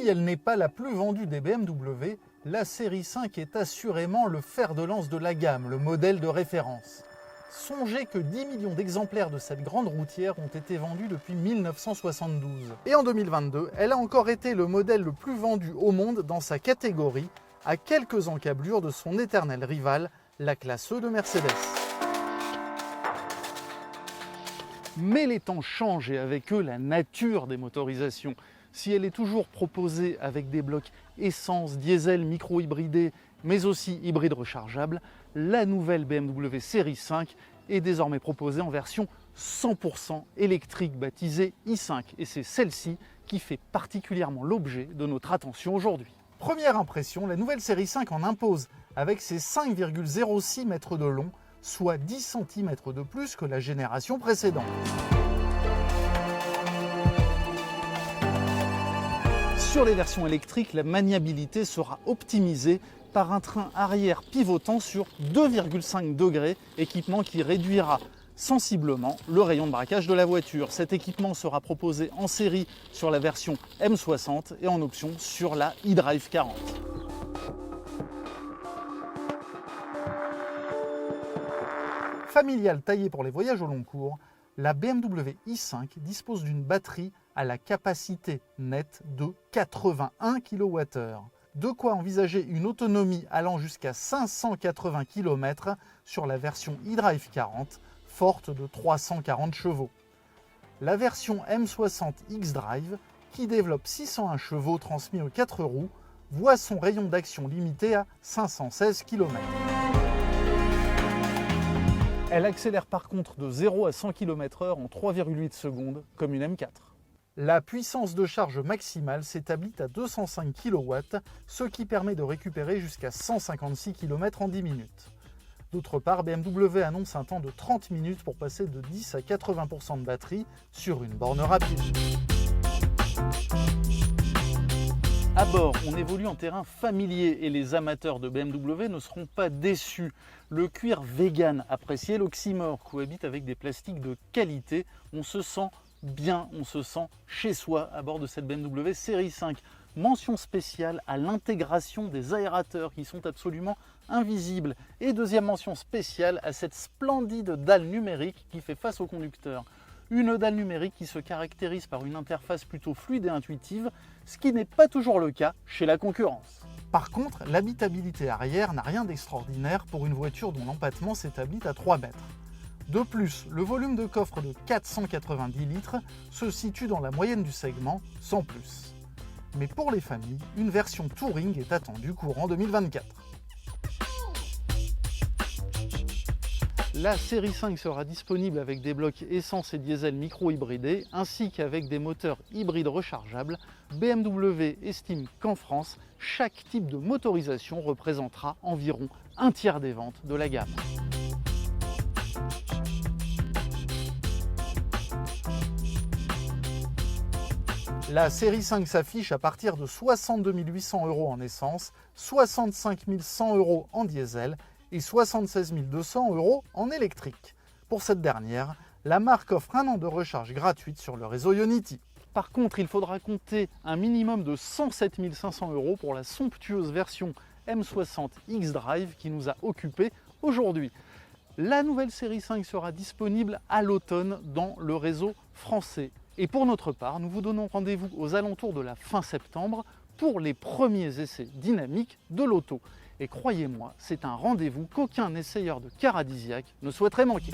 si elle n'est pas la plus vendue des BMW, la série 5 est assurément le fer de lance de la gamme, le modèle de référence. Songez que 10 millions d'exemplaires de cette grande routière ont été vendus depuis 1972. Et en 2022, elle a encore été le modèle le plus vendu au monde dans sa catégorie, à quelques encablures de son éternel rival, la classe E de Mercedes. Mais les temps changent et avec eux la nature des motorisations. Si elle est toujours proposée avec des blocs essence, diesel, micro-hybridés, mais aussi hybride rechargeable, la nouvelle BMW série 5 est désormais proposée en version 100% électrique baptisée i5. Et c'est celle-ci qui fait particulièrement l'objet de notre attention aujourd'hui. Première impression, la nouvelle série 5 en impose avec ses 5,06 mètres de long, soit 10 cm de plus que la génération précédente. Sur les versions électriques, la maniabilité sera optimisée par un train arrière pivotant sur 2,5 degrés, équipement qui réduira sensiblement le rayon de braquage de la voiture. Cet équipement sera proposé en série sur la version M60 et en option sur la eDrive 40. Familiale taillée pour les voyages au long cours, la BMW i5 dispose d'une batterie à la capacité nette de 81 kWh. De quoi envisager une autonomie allant jusqu'à 580 km sur la version eDrive 40, forte de 340 chevaux. La version M60 xDrive, qui développe 601 chevaux transmis aux 4 roues, voit son rayon d'action limité à 516 km. Elle accélère par contre de 0 à 100 km/h en 3,8 secondes, comme une M4. La puissance de charge maximale s'établit à 205 kW, ce qui permet de récupérer jusqu'à 156 km en 10 minutes. D'autre part, BMW annonce un temps de 30 minutes pour passer de 10 à 80% de batterie sur une borne rapide. À bord, on évolue en terrain familier et les amateurs de BMW ne seront pas déçus. Le cuir vegan, apprécié, l'oxymore, cohabite avec des plastiques de qualité. On se sent bien, on se sent chez soi à bord de cette BMW série 5. Mention spéciale à l'intégration des aérateurs qui sont absolument invisibles. Et deuxième mention spéciale à cette splendide dalle numérique qui fait face au conducteur. Une dalle numérique qui se caractérise par une interface plutôt fluide et intuitive, ce qui n'est pas toujours le cas chez la concurrence. Par contre, l'habitabilité arrière n'a rien d'extraordinaire pour une voiture dont l'empattement s'établit à 3 mètres. De plus, le volume de coffre de 490 litres se situe dans la moyenne du segment, sans plus. Mais pour les familles, une version Touring est attendue courant 2024. La série 5 sera disponible avec des blocs essence et diesel micro-hybridés ainsi qu'avec des moteurs hybrides rechargeables. BMW estime qu'en France, chaque type de motorisation représentera environ un tiers des ventes de la gamme. La série 5 s'affiche à partir de 62 800 € en essence, 65 100 € en diesel et 76 200 € en électrique. Pour cette dernière, la marque offre un an de recharge gratuite sur le réseau Ionity. Par contre, il faudra compter un minimum de 107 500 € pour la somptueuse version M60 xDrive qui nous a occupés aujourd'hui. La nouvelle série 5 sera disponible à l'automne dans le réseau français. Et pour notre part, nous vous donnons rendez-vous aux alentours de la fin septembre pour les premiers essais dynamiques de l'auto. Et croyez-moi, c'est un rendez-vous qu'aucun essayeur de caradisiaque ne souhaiterait manquer.